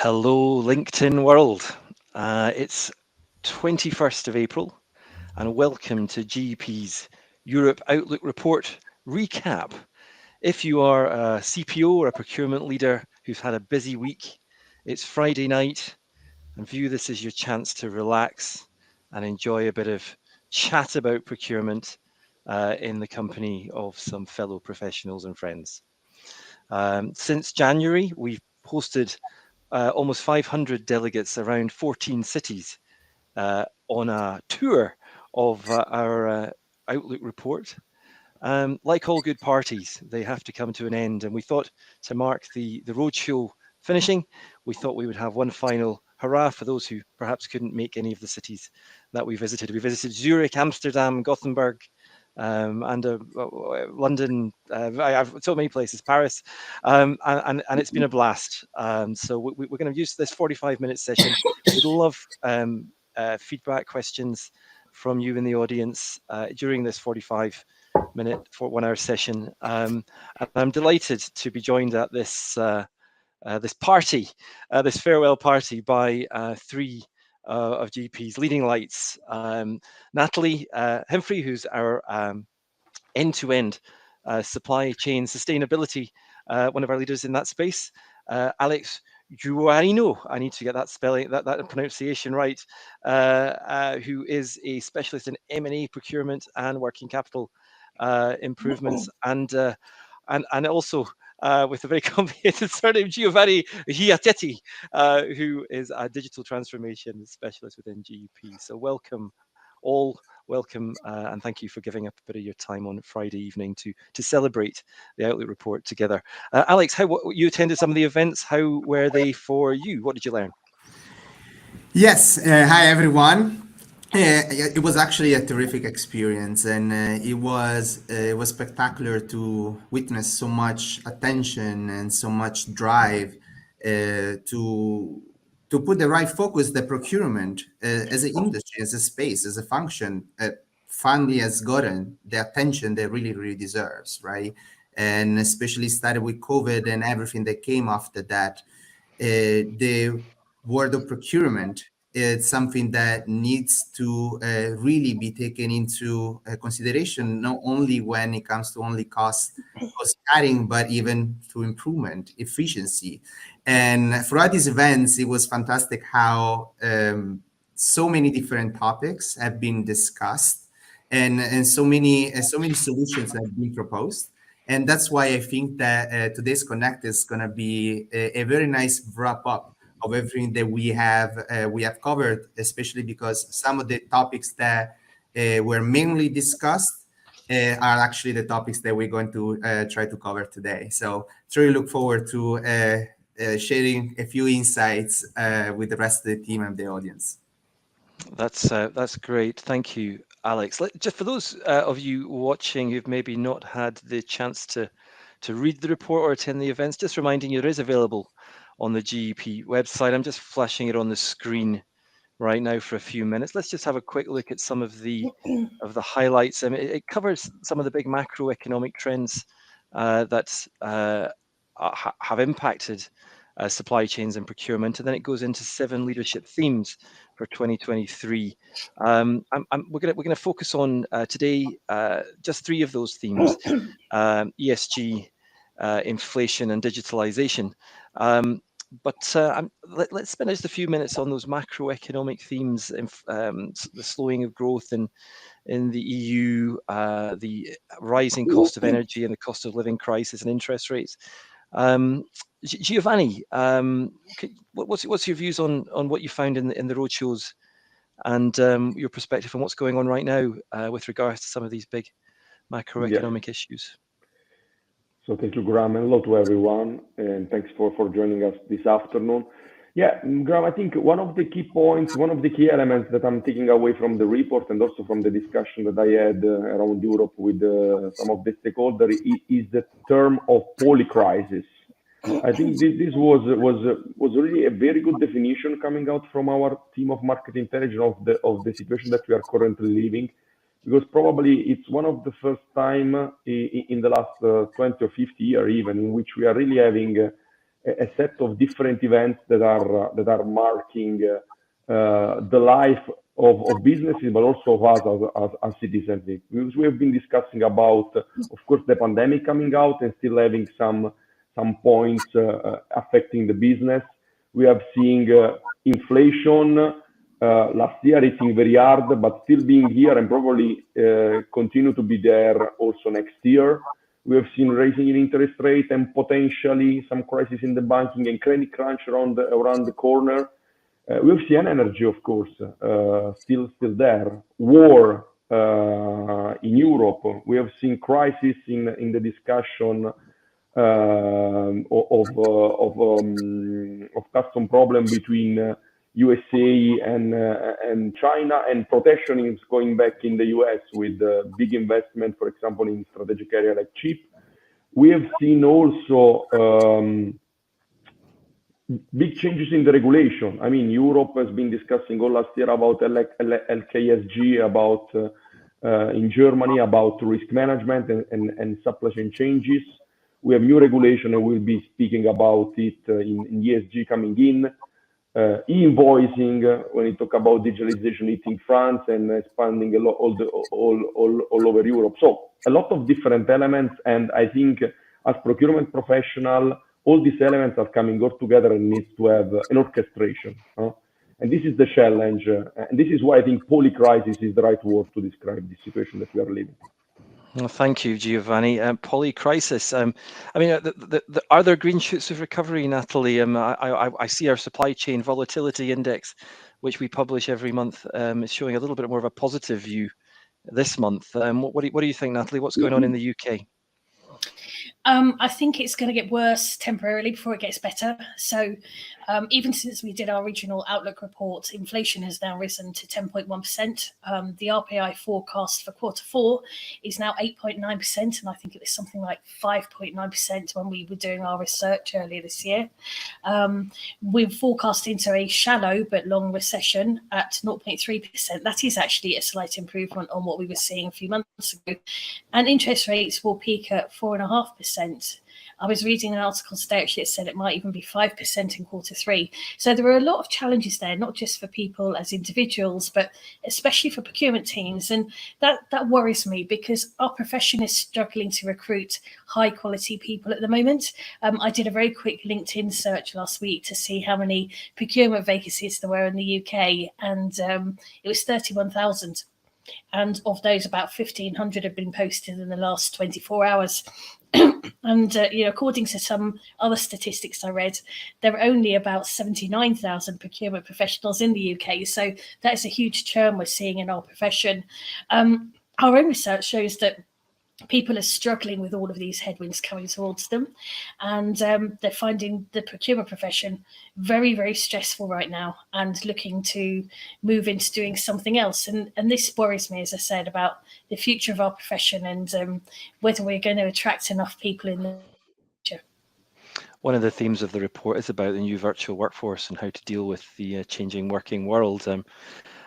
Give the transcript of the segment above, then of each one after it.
Hello, LinkedIn world. It's 21st of April, and welcome to GEP's Europe Outlook Report recap. If you are a CPO or a procurement leader who's had a busy week, it's Friday night, and view this as your chance to relax and enjoy a bit of chat about procurement in the company of some fellow professionals and friends. Since January, we've hosted almost 500 delegates around 14 cities on a tour of our Outlook report. Like all good parties, they have to come to an end, and we thought to mark the roadshow finishing, we thought we would have one final hurrah for those who perhaps couldn't make any of the cities that we visited. We visited Zurich, Amsterdam, Gothenburg, and London. I've so many places, Paris, and it's been a blast. So we're going to use this 45-minute session. We'd love feedback, questions from you in the audience during this 45-minute for 1 hour session. And I'm delighted to be joined at this this party, this farewell party by three of GEP's leading lights. Natalie Hemfrey, who's our end-to-end supply chain sustainability, one of our leaders in that space. Alex Guarino, I need to get that spelling, that pronunciation right, who is a specialist in M&A procurement and working capital improvements, and also with a very complicated surname, Giovanni Giatetti, who is a digital transformation specialist within GEP. So welcome all, and thank you for giving up a bit of your time on Friday evening to celebrate the Outlook report together. Alex, you attended some of the events. How were they for you? What did you learn? Yes, hi everyone. It was actually a terrific experience, and it was spectacular to witness so much attention and so much drive to put the right focus. The procurement as an industry, as a space, as a function, finally has gotten the attention that really deserves, right? And especially started with COVID and everything that came after that. The word of procurement, it's something that needs to really be taken into consideration, not only when it comes to only cost cutting, but even to improvement, efficiency. And throughout these events, it was fantastic how so many different topics have been discussed, and so many solutions have been proposed. And that's why I think that today's Connect is going to be a very nice wrap up of everything that we have covered, especially because some of the topics that were mainly discussed are actually the topics that we're going to try to cover today. So truly look forward to sharing a few insights with the rest of the team and the audience. That's great. Thank you, Alex. Just for those of you watching who've maybe not had the chance to read the report or attend the events, just reminding you it is available on the GEP website. I'm just flashing it on the screen right now for a few minutes. Let's just have a quick look at some of the highlights. I mean, it covers some of the big macroeconomic trends that have impacted supply chains and procurement, and then it goes into 7 leadership themes for 2023. We're going to focus on today just 3 of those themes: ESG, inflation, and digitalization. Let's spend just a few minutes on those macroeconomic themes, the slowing of growth in the EU, the rising cost of energy and the cost of living crisis and interest rates. Giovanni, what's your views on what you found in the roadshows, and your perspective on what's going on right now with regards to some of these big macroeconomic issues? So thank you, Graham, and hello to everyone, and thanks for joining us this afternoon. Yeah, Graham, I think one of the key points, one of the key elements that I'm taking away from the report and also from the discussion that I had around Europe with some of the stakeholders is the term of polycrisis. I think this was really a very good definition coming out from our team of market intelligence of the situation that we are currently living, because probably it's one of the first time in the last 20 or 50 years even in which we are really having a set of different events that are marking the life of businesses, but also of us as citizens. Because we have been discussing about, of course, the pandemic coming out and still having some points affecting the business. We have seen inflation last year hitting very hard, but still being here and probably continue to be there also next year. We have seen raising in interest rate and potentially some crisis in the banking and credit crunch around the corner. We have seen energy, of course, still there. War in Europe. We have seen crisis in the discussion of custom problem between USA and China, and protectionism going back in the US with big investment, for example, in strategic area like chip. We have seen also big changes in the regulation. I mean, Europe has been discussing all last year about LKSG, about in Germany about risk management and supply chain changes. We have new regulation, and we'll be speaking about it in ESG coming in. E-invoicing, when you talk about digitalization hitting France and expanding a lot all over Europe. So a lot of different elements, and I think as procurement professional, all these elements are coming all together and needs to have an orchestration. And this is the challenge, and this is why I think polycrisis is the right word to describe the situation that we are living. Well, thank you, Giovanni. Polycrisis. I mean, are there green shoots of recovery, Natalie? I see our supply chain volatility index, which we publish every month, is showing a little bit more of a positive view this month. What do you think, Natalie? What's going on in the UK? I think it's going to get worse temporarily before it gets better. So even since we did our regional outlook report, inflation has now risen to 10.1%. The RPI forecast for Q4 is now 8.9%, and I think it was something like 5.9% when we were doing our research earlier this year. We're forecast into a shallow but long recession at 0.3%. That is actually a slight improvement on what we were seeing a few months ago. And interest rates will peak at 4.5%. I was reading an article today actually that said it might even be 5% in Q3. So there are a lot of challenges there, not just for people as individuals, but especially for procurement teams. And that worries me because our profession is struggling to recruit high quality people at the moment. I did a very quick LinkedIn search last week to see how many procurement vacancies there were in the UK, and it was 31,000. And of those, about 1,500 have been posted in the last 24 hours. And according to some other statistics I read, there are only about 79,000 procurement professionals in the UK. So that is a huge churn we're seeing in our profession. Our own research shows that people are struggling with all of these headwinds coming towards them, and they're finding the procurement profession very, very stressful right now and looking to move into doing something else. And this worries me, as I said, about the future of our profession and whether we're going to attract enough people in the future. One of the themes of the report is about the new virtual workforce and how to deal with the changing working world.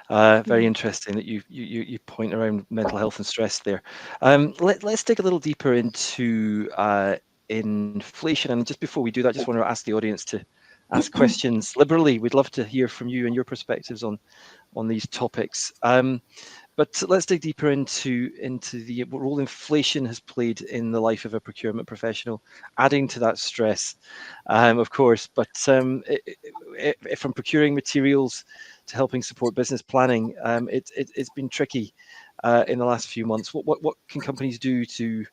Very interesting that you point around mental health and stress there. Let's dig a little deeper into inflation. And just before we do that, I just want to ask the audience to ask questions liberally. We'd love to hear from you and your perspectives on these topics. But let's dig deeper into the role inflation has played in the life of a procurement professional, adding to that stress, of course. But from procuring materials to helping support business planning, it's been tricky in the last few months. What can companies do to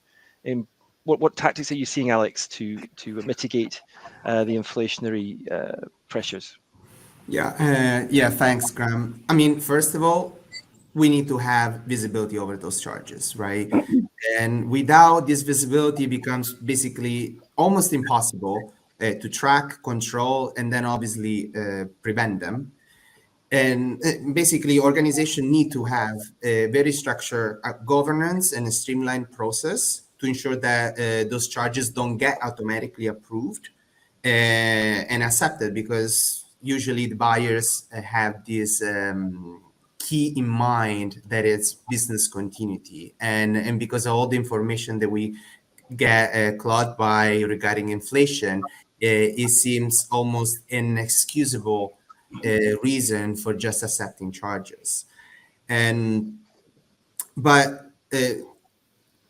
what tactics are you seeing, Alex, to mitigate the inflationary pressures? Yeah, thanks, Graham. I mean, first of all, we need to have visibility over those charges, right? And without this visibility, it becomes basically almost impossible to track, control, and then obviously prevent them. And basically, organizations need to have a very structured governance and a streamlined process to ensure that those charges don't get automatically approved and accepted, because usually the buyers have this key in mind that it's business continuity. And because of all the information that we get clogged by regarding inflation, it seems almost inexcusable reason for just accepting charges. But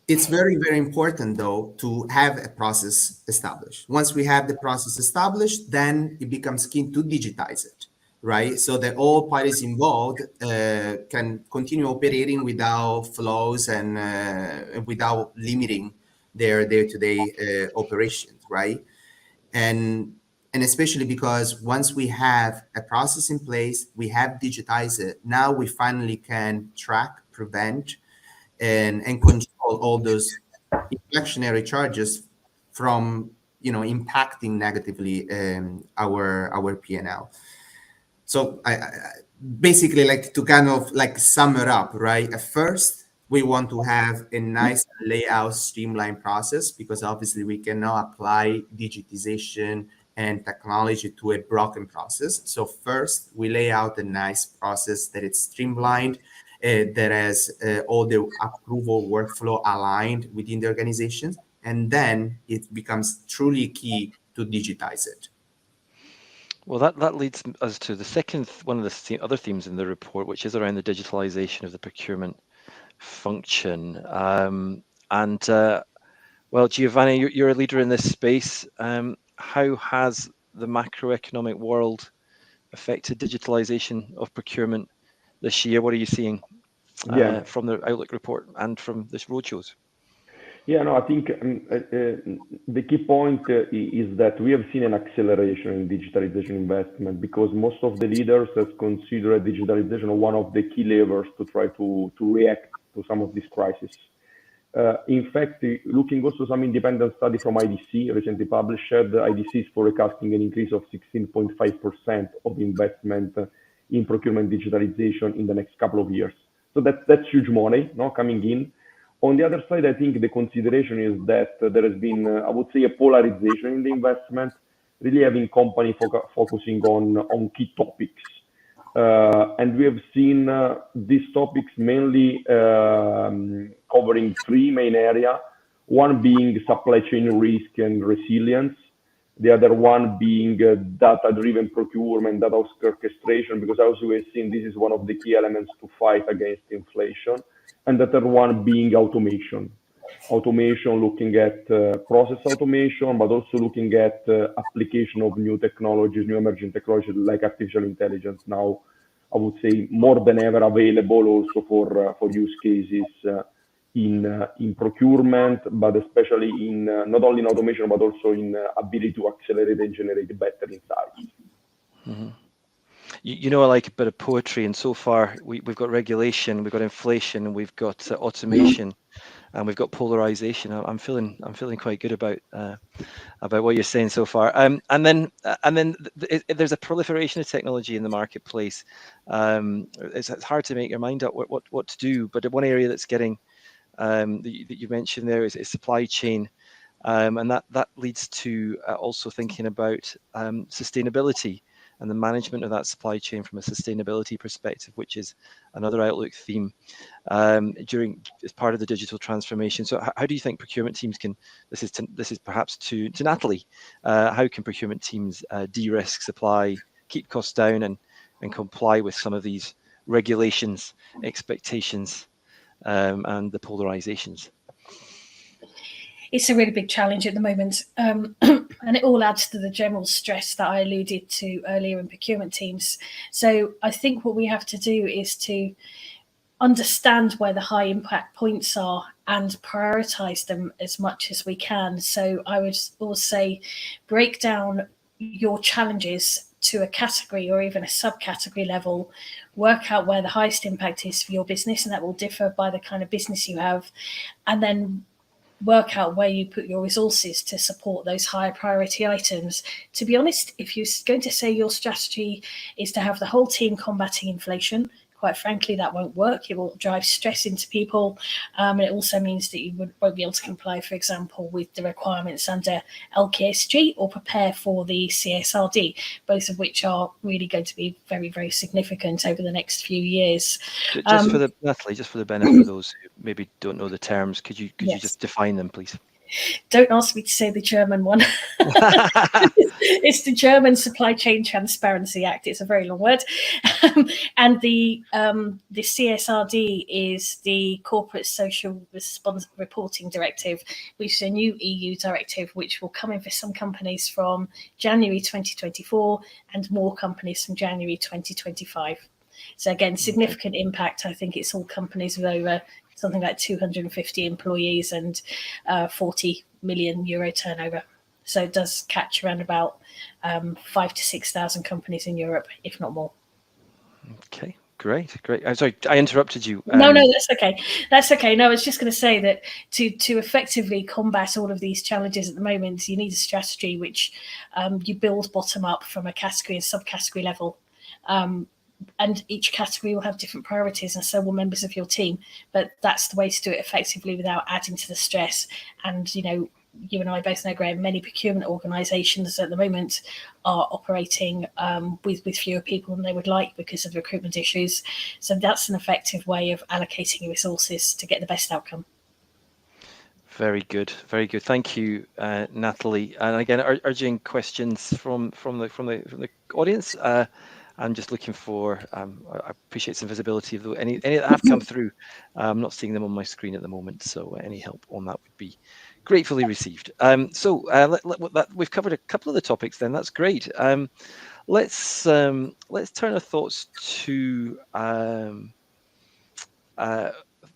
it's very, very important, though, to have a process established. Once we have the process established, then it becomes key to digitize it, right? So that all parties involved can continue operating without flaws and without limiting their day-to-day operations, right? And especially because once we have a process in place, we have digitized it. Now we finally can track, prevent, and control all those inflationary charges from impacting negatively our P&L. So I basically like to kind of like sum it up, right? At first, we want to have a nice layout, streamlined process, because obviously we cannot apply digitization and technology to a broken process. So first, we lay out a nice process that is streamlined, that has all the approval workflow aligned within the organizations, and then it becomes truly key to digitize it. Well, that leads us to the second one of the other themes in the report, which is around the digitalization of the procurement function. Well, Giovanni, you're a leader in this space. How has the macroeconomic world affected digitalization of procurement this year? What are you seeing from the Outlook report and from this roadshows? Yeah, no, I think the key point is that we have seen an acceleration in digitalization investment, because most of the leaders have considered digitalization one of the key levers to try to react to some of these crises. In fact, looking also some independent study from IDC recently published, IDC is forecasting an increase of 16.5% of investment in procurement digitalization in the next couple of years. So that's huge money coming in. On the other side, I think the consideration is that there has been, I would say, a polarization in the investment, really having company focusing on key topics. And we have seen these topics mainly covering three main areas, one being supply chain risk and resilience, the other one being data-driven procurement, data orchestration, because as we have seen, this is one of the key elements to fight against inflation. And the third one being automation. Automation, looking at process automation, but also looking at application of new technologies, new emerging technologies like artificial intelligence. Now, I would say more than ever available also for use cases in procurement, but especially in not only in automation, but also in ability to accelerate and generate better insights. Mm-hmm. You know, I like a bit of poetry, and so far we've got regulation, we've got inflation, and we've got automation, and we've got polarization. I'm feeling quite good about what you're saying so far. And then there's a proliferation of technology in the marketplace. It's hard to make your mind up what to do. But one area that's getting that you mentioned there is supply chain, and that leads to also thinking about sustainability and the management of that supply chain from a sustainability perspective, which is another Outlook theme as part of the digital transformation. So how do you think procurement teams can, this is perhaps to Natalie, how can procurement teams de-risk supply, keep costs down, and comply with some of these regulations, expectations, and the polarizations? It's a really big challenge at the moment, and it all adds to the general stress that I alluded to earlier in procurement teams. So I think what we have to do is to understand where the high impact points are and prioritize them as much as we can. So I would also say break down your challenges to a category or even a subcategory level, work out where the highest impact is for your business, and that will differ by the kind of business you have, and then work out where you put your resources to support those higher priority items. To be honest, if you're going to say your strategy is to have the whole team combating inflation, quite frankly, that won't work. It will drive stress into people. And it also means that you won't be able to comply, for example, with the requirements under LKSG or prepare for the CSRD, both of which are really going to be very, very significant over the next few years. Natalie, just for the benefit of those who maybe don't know the terms, could you Yes. just define them, please? Don't ask me to say the German one. It's the German Supply Chain Transparency Act. It's a very long word. And the CSRD is the Corporate Social Response Reporting Directive, which is a new EU directive which will come in for some companies from January 2024 and more companies from January 2025. So again, significant impact. I think it's all companies with over something like 250 employees and 40 million euro turnover. So it does catch around about 5,000 to 6,000 companies in Europe, if not more. Okay, great. I'm sorry, I interrupted you. No, that's okay. That's okay. No, I was just going to say that to effectively combat all of these challenges at the moment, you need a strategy which you build bottom up from a category and subcategory level. And each category will have different priorities, and so will members of your team. But that's the way to do it effectively without adding to the stress. And, you and I both know, Graham, many procurement organisations at the moment are operating with fewer people than they would like because of recruitment issues. So that's an effective way of allocating resources to get the best outcome. Very good. Thank you, Natalie. And again, urging questions from the audience. I'm just looking for. I appreciate some visibility of any that have come through. I'm not seeing them on my screen at the moment, so any help on that would be gratefully received. We've covered a couple of the topics. Then that's great. Let's turn our thoughts to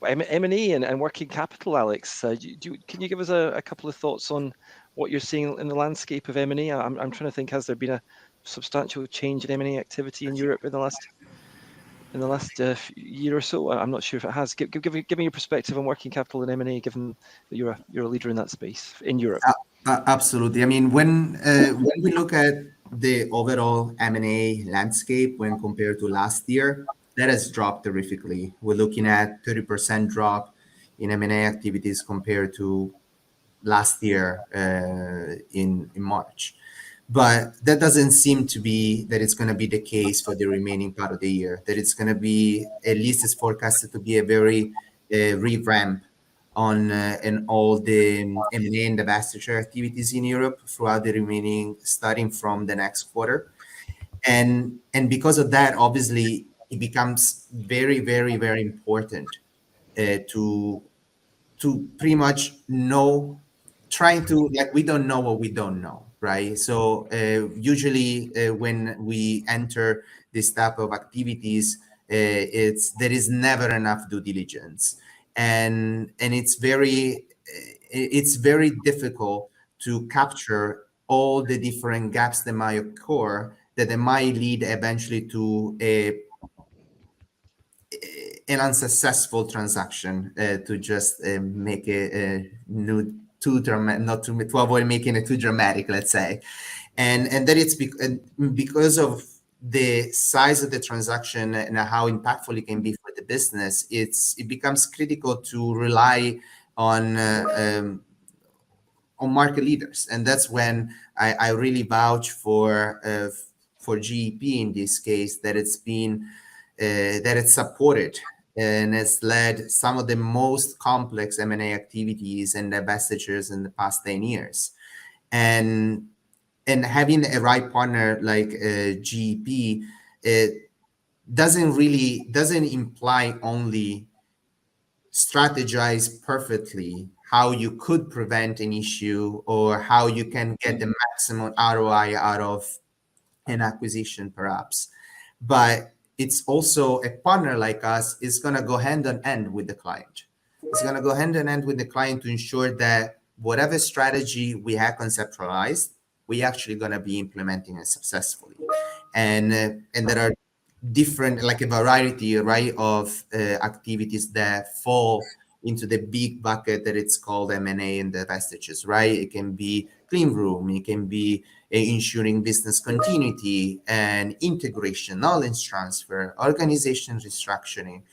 M&A and working capital. Alex, can you give us a couple of thoughts on what you're seeing in the landscape of M&A? I'm trying to think, has there been a substantial change in M&A activity in Europe in the last year or so? I'm not sure if it has. Give me your perspective on working capital and M&A, given that you're a leader in that space in Europe. Absolutely. I mean, when we look at the overall M&A landscape when compared to last year, that has dropped terrifically. We're looking at 30% drop in M&A activities compared to last year in March. But that doesn't seem to be that it's going to be the case for the remaining part of the year, that it's going to be, at least it's forecasted to be a very revamp on in all the M&A and divestiture activities in Europe throughout the remaining, starting from the next quarter. And because of that, obviously, it becomes very, very, very important to pretty much know, trying to, like, we don't know what we don't know, right? So usually when we enter this type of activities, there is never enough due diligence, and it's very difficult to capture all the different gaps that might occur, that they might lead eventually to an unsuccessful transaction, to just make a new too dramatic, not to avoid making it too dramatic, let's say, and that it's because of the size of the transaction and how impactful it can be for the business. It becomes critical to rely on market leaders, and that's when I really vouch for GEP in this case, that it's been that it's supported and has led some of the most complex M&A activities and divestitures in the past 10 years. And having a right partner like GEP, it doesn't imply only strategize perfectly how you could prevent an issue or how you can get the maximum ROI out of an acquisition, perhaps, but it's also a partner like us is going to go hand in hand with the client. It's going to go hand in hand with the client to ensure that whatever strategy we have conceptualized, we actually going to be implementing it successfully. And there are different, like a variety, right, of activities that fall into the big bucket that it's called M&A and divestitures, right? It can be clean room, it can be ensuring business continuity and integration, knowledge transfer, organization restructuring,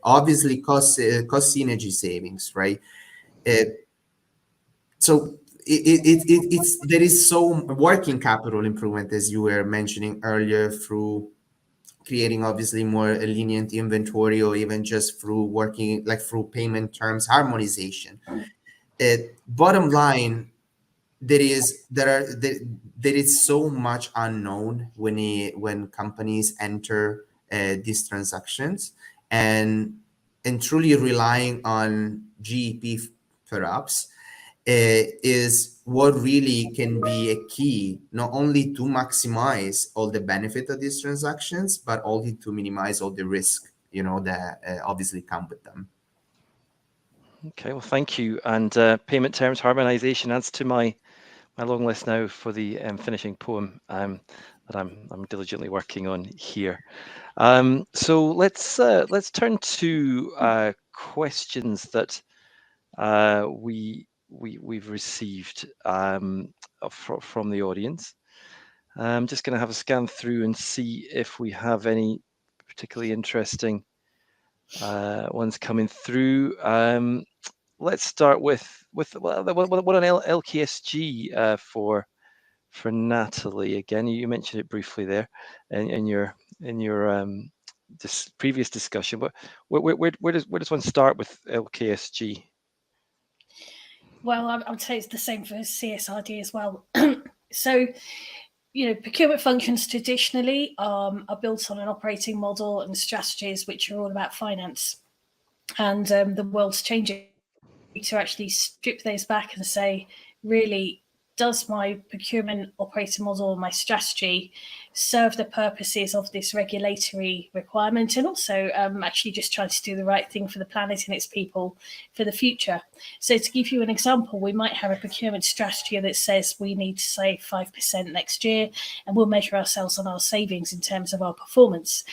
obviously cost synergy savings, right? So there is so working capital improvement, as you were mentioning earlier, through creating obviously more lenient inventory, or even just through working, like through payment terms harmonization. bottom line, there is so much unknown when companies enter these transactions, and truly relying on GEP perhaps is what really can be a key, not only to maximize all the benefit of these transactions, but also to minimize all the risk, that obviously come with them. Okay, well, thank you. And payment terms harmonization adds to my long list now for the finishing poem that I'm diligently working on here. So let's turn to questions that we've received from the audience. I'm just going to have a scan through and see if we have any particularly interesting ones coming through. Let's start with what an LKSG for Natalie. Again, you mentioned it briefly there in your this previous discussion, but where does one start with LKSG? Well, I would say it's the same for CSRD as well. So, procurement functions traditionally are built on an operating model and strategies which are all about finance. And the world's changing to actually strip those back and say, really, does my procurement operating model and my strategy serve the purposes of this regulatory requirement, and also actually just trying to do the right thing for the planet and its people for the future? So to give you an example, we might have a procurement strategy that says we need to save 5% next year, and we'll measure ourselves on our savings in terms of our performance.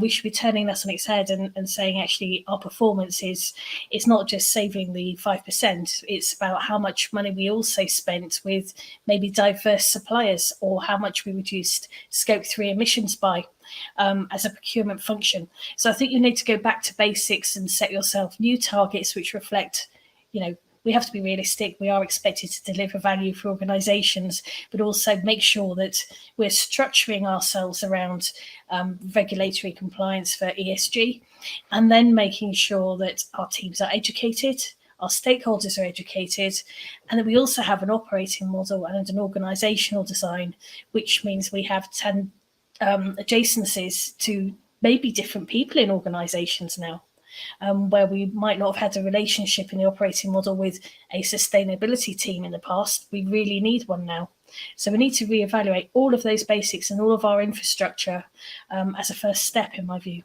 We should be turning that on its head and saying, actually, our performance is not just saving the 5%, it's about how much money we also spent with maybe diverse suppliers, or how much we reduced Scope 3 emissions by as a procurement function. So I think you need to go back to basics and set yourself new targets which reflect, we have to be realistic. We are expected to deliver value for organisations, but also make sure that we're structuring ourselves around regulatory compliance for ESG, and then making sure that our teams are educated, our stakeholders are educated, and that we also have an operating model and an organisational design, which means we have 10 adjacencies to maybe different people in organisations now. Where we might not have had a relationship in the operating model with a sustainability team in the past, we really need one now. So we need to reevaluate all of those basics and all of our infrastructure as a first step, in my view.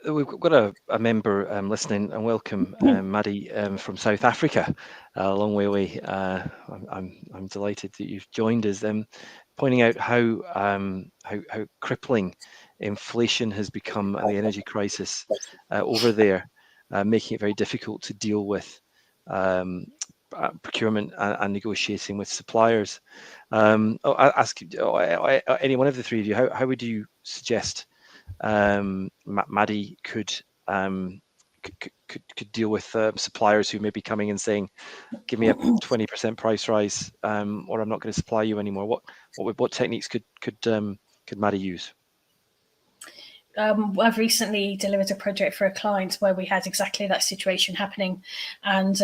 We've got a member listening, and welcome, Maddie, from South Africa, a long way away. I'm delighted that you've joined us, pointing out how crippling inflation has become, and the energy crisis over there, making it very difficult to deal with procurement and negotiating with suppliers. I'll ask any one of the three of you, how would you suggest Maddie could deal with suppliers who may be coming and saying, give me a 20% price rise, or I'm not going to supply you anymore? What techniques could Maddie use? I've recently delivered a project for a client where we had exactly that situation happening, and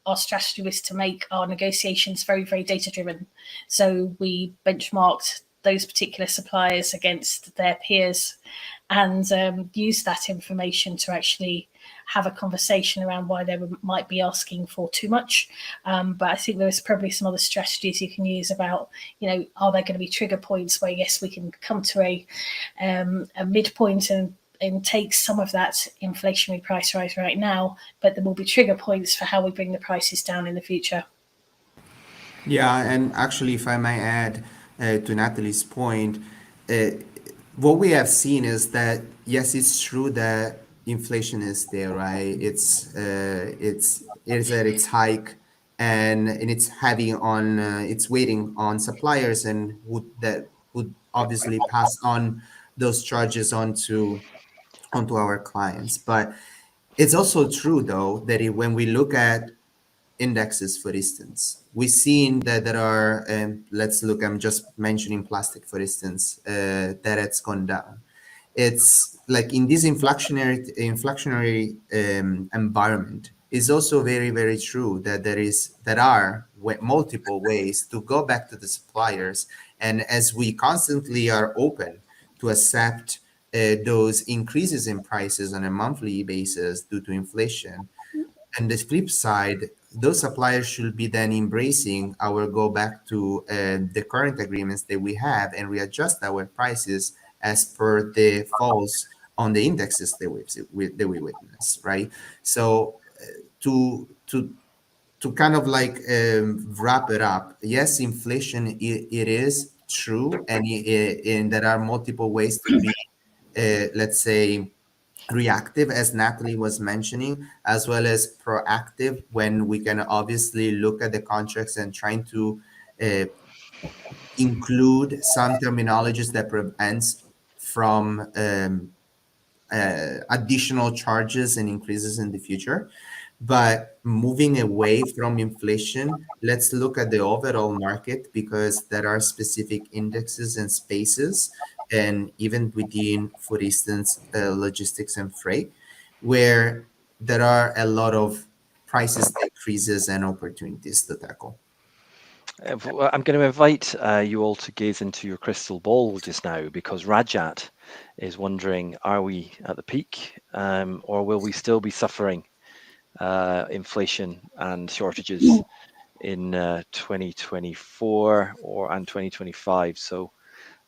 our strategy was to make our negotiations very, very data driven. So we benchmarked those particular suppliers against their peers, and use that information to actually have a conversation around why they might be asking for too much. But I think there's probably some other strategies you can use about, are there going to be trigger points where, yes, we can come to a midpoint and take some of that inflationary price rise right now, but there will be trigger points for how we bring the prices down in the future. Yeah, and actually, if I may add to Natalie's point, what we have seen is that, yes, it's true that inflation is there, right? It's at its hike, and it's heavy on it's waiting on suppliers, and would obviously pass on those charges onto our clients. But it's also true, though, that when we look at indexes, for instance, we've seen that there are, let's look, I'm just mentioning plastic, for instance, that it's gone down. It's like in this inflationary environment, it's also very, very true that there are multiple ways to go back to the suppliers. And as we constantly are open to accept those increases in prices on a monthly basis due to inflation, and the flip side, those suppliers should be then embracing our go back to the current agreements that we have and readjust our prices as per the falls on the indexes that we witness, right? So to kind of like wrap it up, yes, inflation, it is true, and there are multiple ways to be, let's say, reactive, as Natalie was mentioning, as well as proactive when we can obviously look at the contracts and trying to uh, include some terminologies that prevents from additional charges and increases in the future. But moving away from inflation, let's look at the overall market, because there are specific indexes and spaces, and even within, for instance, logistics and freight, where there are a lot of prices decreases and opportunities to tackle. I'm going to invite you all to gaze into your crystal ball just now, because Rajat is wondering, are we at the peak, or will we still be suffering inflation and shortages in 2024 and 2025? So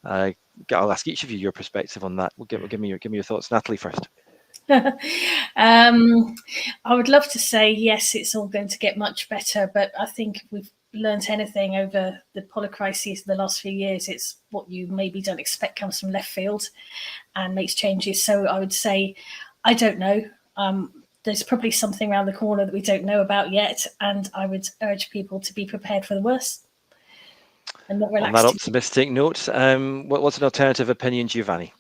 I'll ask each of you your perspective on that. Give me your thoughts. Natalie first. I would love to say yes, it's all going to get much better, but I think if we've learned anything over the polar crises in the last few years, it's what you maybe don't expect comes from left field and makes changes. So I would say, I don't know. There's probably something around the corner that we don't know about yet, and I would urge people to be prepared for the worst and not relax. On that optimistic note, what's an alternative opinion, Giovanni?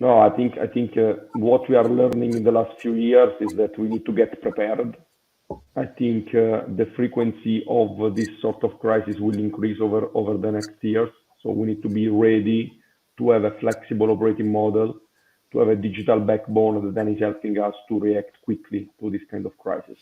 No, I think what we are learning in the last few years is that we need to get prepared. I think the frequency of this sort of crisis will increase over the next years. So we need to be ready to have a flexible operating model, to have a digital backbone that then is helping us to react quickly to this kind of crisis.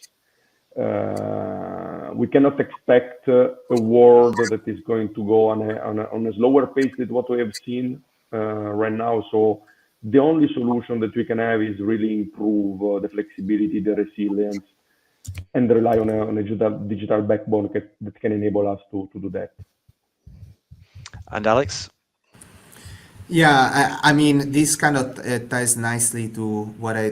We cannot expect a world that is going to go on a slower pace than what we have seen right now. So the only solution that we can have is really improve the flexibility, the resilience, and rely on a digital backbone that can enable us to do that. And Alex? Yeah, I mean, this kind of ties nicely to what I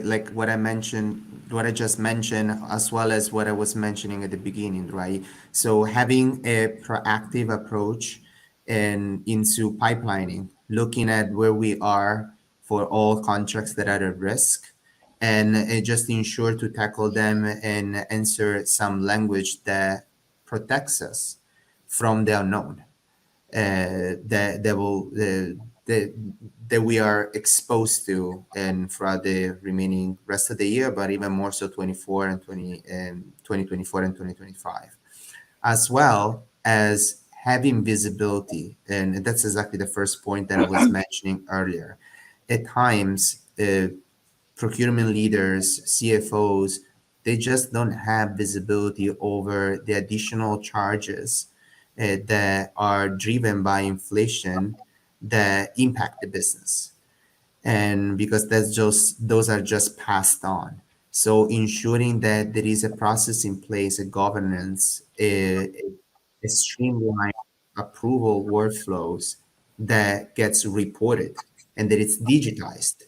just mentioned, as well as what I was mentioning at the beginning, right? So having a proactive approach and into pipelining, looking at where we are for all contracts that are at risk, and just ensure to tackle them and answer some language that protects us from the unknown, that we are exposed to, and throughout the remaining rest of the year, but even more so 24 and 2024 and 2025, as well as having visibility. And that's exactly the first point that I was mentioning earlier. At times, procurement leaders, CFOs, they just don't have visibility over the additional charges that are driven by inflation that impact the business. And because those are just passed on. So ensuring that there is a process in place, a governance, a streamlined approval workflows that gets reported and that it's digitized.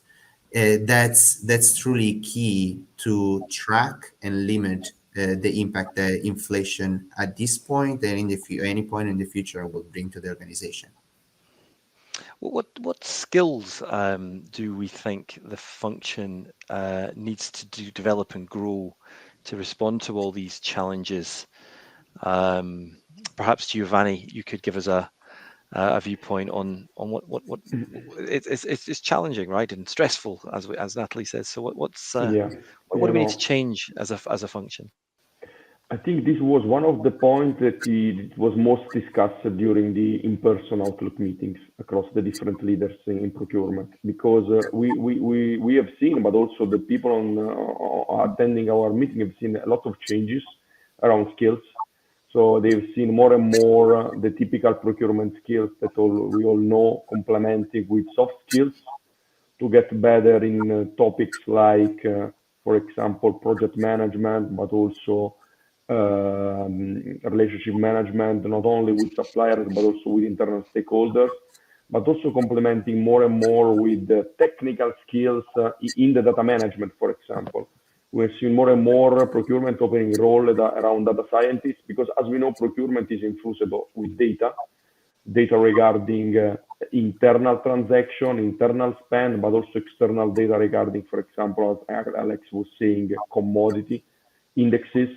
That's truly key to track and limit the impact that inflation at this point and in any point in the future will bring to the organization. What skills do we think the function needs to develop and grow to respond to all these challenges? Perhaps Giovanni, you could give us a viewpoint on what it's challenging, right, and stressful, as Natalie says. So what do we need to change as a function? I think this was one of the points that it was most discussed during the in-person Outlook meetings across the different leaders in procurement, because we have seen, but also the people attending our meeting have seen a lot of changes around skills. So they've seen more and more the typical procurement skills that we all know, complementing with soft skills to get better in topics like, for example, project management, but also relationship management, not only with suppliers, but also with internal stakeholders, but also complementing more and more with the technical skills in the data management, for example. We're seeing more and more procurement opening role around data scientists, because as we know, procurement is infused with data regarding internal transaction, internal spend, but also external data regarding, for example, as Alex was saying, commodity indexes.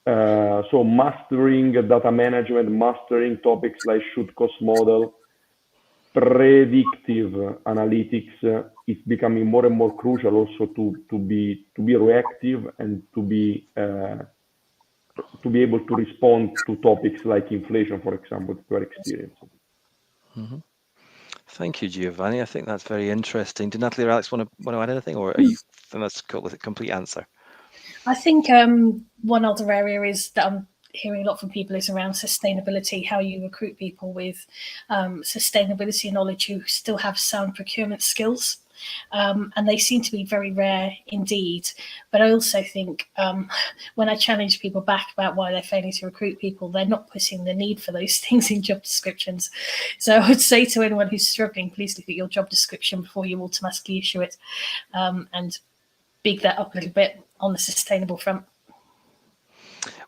So mastering data management, mastering topics like should cost model, predictive analytics is becoming more and more crucial also to be reactive and to be able to respond to topics like inflation, for example, that we're experiencing. Mm-hmm. Thank you, Giovanni. I think that's very interesting. Did Natalie or Alex want to add anything, or are you? And that's a complete answer. I think one other area is that I'm hearing a lot from people is around sustainability, how you recruit people with sustainability knowledge who still have sound procurement skills. And they seem to be very rare indeed. But I also think when I challenge people back about why they're failing to recruit people, they're not putting the need for those things in job descriptions. So I would say to anyone who's struggling, please look at your job description before you automatically issue it, and big that up a little bit on the sustainable front.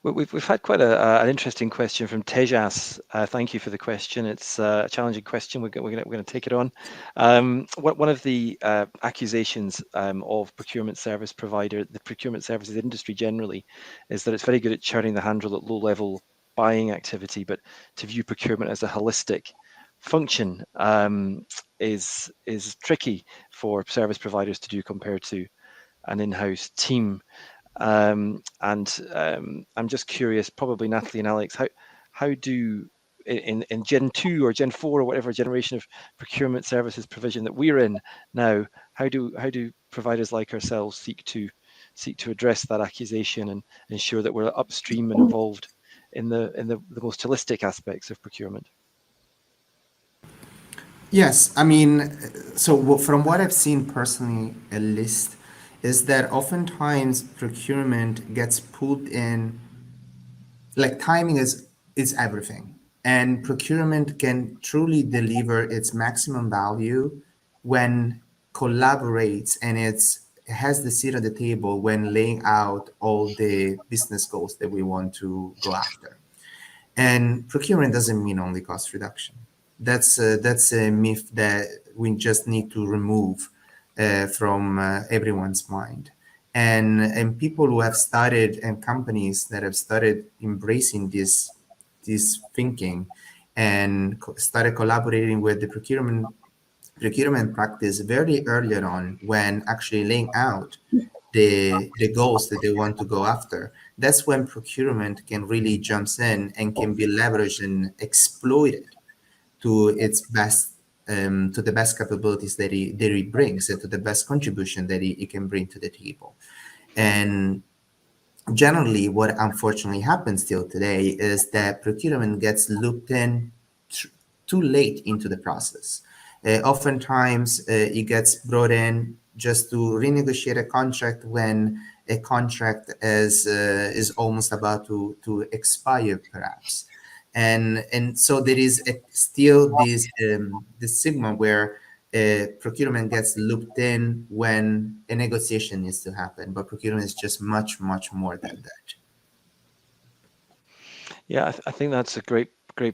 We've had quite an interesting question from Tejas. Thank you for the question. It's a challenging question. We're going to take it on. One of the accusations of procurement service provider, the procurement services industry generally, is that it's very good at churning the handle at low-level buying activity, but to view procurement as a holistic function is tricky for service providers to do compared to an in-house team. I'm just curious, probably Natalie and Alex, how do in Gen 2 or Gen 4 or whatever generation of procurement services provision that we're in now, how do providers like ourselves seek to address that accusation and ensure that we're upstream and involved in the most holistic aspects of procurement? Yes, I mean, so from what I've seen personally, at least, is that oftentimes procurement gets pulled in, like timing is everything, and procurement can truly deliver its maximum value when collaborates and it has the seat at the table when laying out all the business goals that we want to go after. And procurement doesn't mean only cost reduction. That's a myth that we just need to remove from everyone's mind. And people who have started, and companies that have started embracing this thinking and started collaborating with the procurement practice very early on, when actually laying out the goals that they want to go after. That's when procurement can really jumps in and can be leveraged and exploited to its best, to the best capabilities that it brings, and to the best contribution that it can bring to the table. And generally, what unfortunately happens still today is that procurement gets looped in too late into the process. Oftentimes, it gets brought in just to renegotiate a contract when a contract is almost about to expire, perhaps. And so there is still this stigma where procurement gets looped in when a negotiation needs to happen, but procurement is just much more than that. Yeah, I think that's a great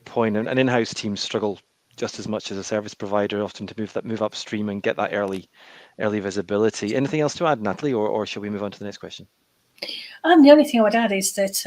point. And in-house teams struggle just as much as a service provider often to move upstream and get that early visibility. Anything else to add, Natalie, or shall we move on to the next question? The only thing I would add is that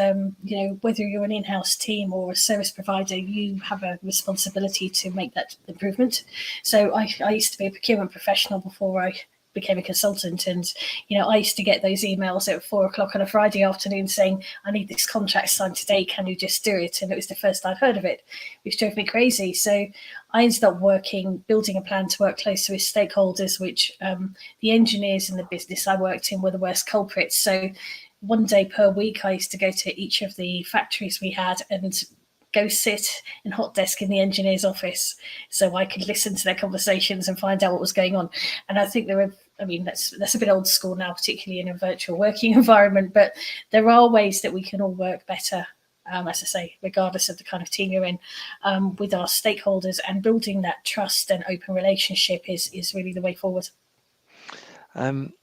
whether you're an in-house team or a service provider, you have a responsibility to make that improvement. So I used to be a procurement professional before I became a consultant, and I used to get those emails at 4 o'clock on a Friday afternoon saying, I need this contract signed today, can you just do it? And it was the first I'd heard of it, which drove me crazy. So I ended up building a plan to work closer with stakeholders, which the engineers in the business I worked in were the worst culprits. So one day per week, I used to go to each of the factories we had and go sit in hot desk in the engineer's office so I could listen to their conversations and find out what was going on. And I think that's a bit old school now, particularly in a virtual working environment, but there are ways that we can all work better, as I say, regardless of the kind of team you're in, with our stakeholders, and building that trust and open relationship is really the way forward.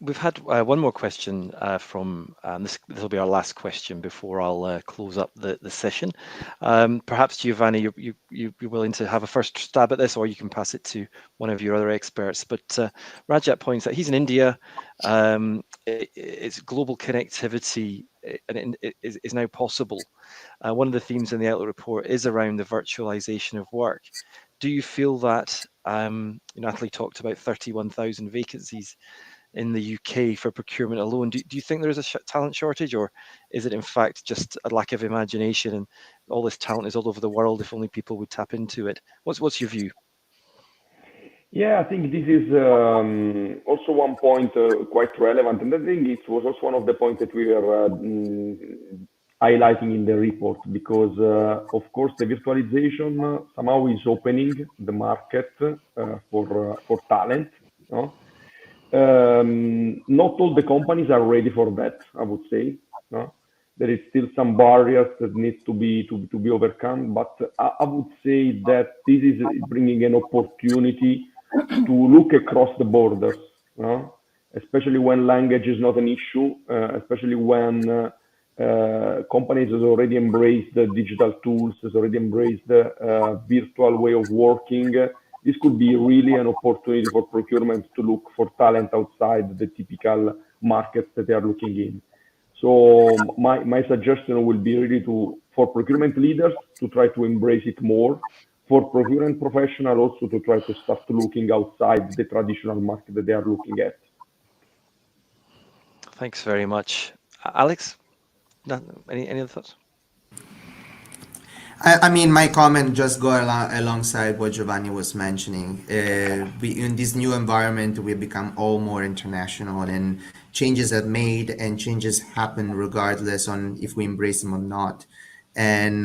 We've had one more question from this will be our last question before I'll close up the session. Perhaps Giovanni, you're willing to have a first stab at this, or you can pass it to one of your other experts. But Rajat points out he's in India. It's global connectivity and is now possible. One of the themes in the Outlook report is around the virtualization of work. Do you feel that Natalie talked about 31,000 vacancies in the UK for procurement alone? Do you think there is a talent shortage, or is it in fact just a lack of imagination and all this talent is all over the world if only people would tap into it? What's your view? Yeah, I think this is also one point quite relevant, and I think it was also one of the points that we were highlighting in the report, because of course the virtualization somehow is opening the market for talent. No? Not all the companies are ready for that, I would say. No? There is still some barriers that need to be overcome, but I would say that this is bringing an opportunity to look across the borders, no? Especially when language is not an issue, especially when companies has already embraced the digital tools, has already embraced the virtual way of working. This could be really an opportunity for procurement to look for talent outside the typical markets that they are looking in. So my suggestion will be really for procurement leaders to try to embrace it more, for procurement professionals also to try to start looking outside the traditional market that they are looking at. Thanks very much. Alex, any other thoughts? I mean, my comment just go alongside what Giovanni was mentioning. In this new environment, we become all more international, and changes are made and changes happen regardless on if we embrace them or not. And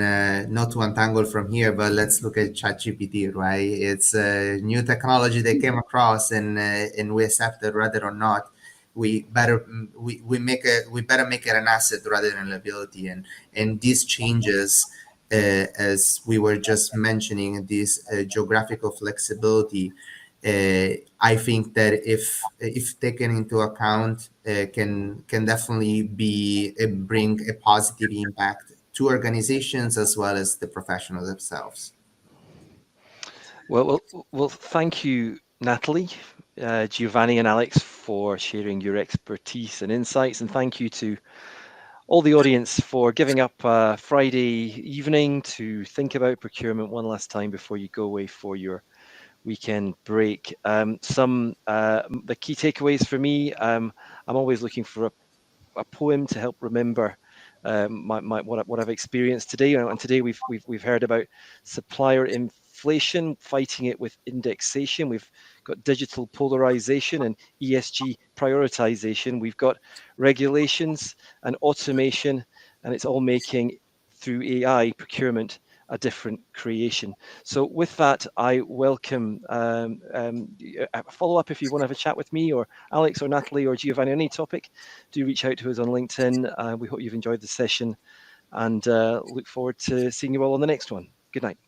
not to untangle from here, but let's look at ChatGPT, right? It's a new technology that came across, and we accept it rather or not. We better make it an asset rather than a liability, and these changes. As we were just mentioning, this geographical flexibility, I think that if taken into account, can definitely bring a positive impact to organizations as well as the professionals themselves. Well, thank you, Natalie, Giovanni, and Alex for sharing your expertise and insights, and thank you to all the audience for giving up Friday evening to think about procurement one last time before you go away for your weekend break. The key takeaways for me, I'm always looking for a poem to help remember what I've experienced today. And today we've heard about supplier inflation, fighting it with indexation. We've got digital polarization and ESG prioritization. We've got regulations and automation, and it's all making, through AI, procurement a different creation. So with that, I welcome a follow-up. If you want to have a chat with me or Alex or Natalie or Giovanni on any topic, do reach out to us on LinkedIn. We hope you've enjoyed the session, and look forward to seeing you all on the next one. Good night.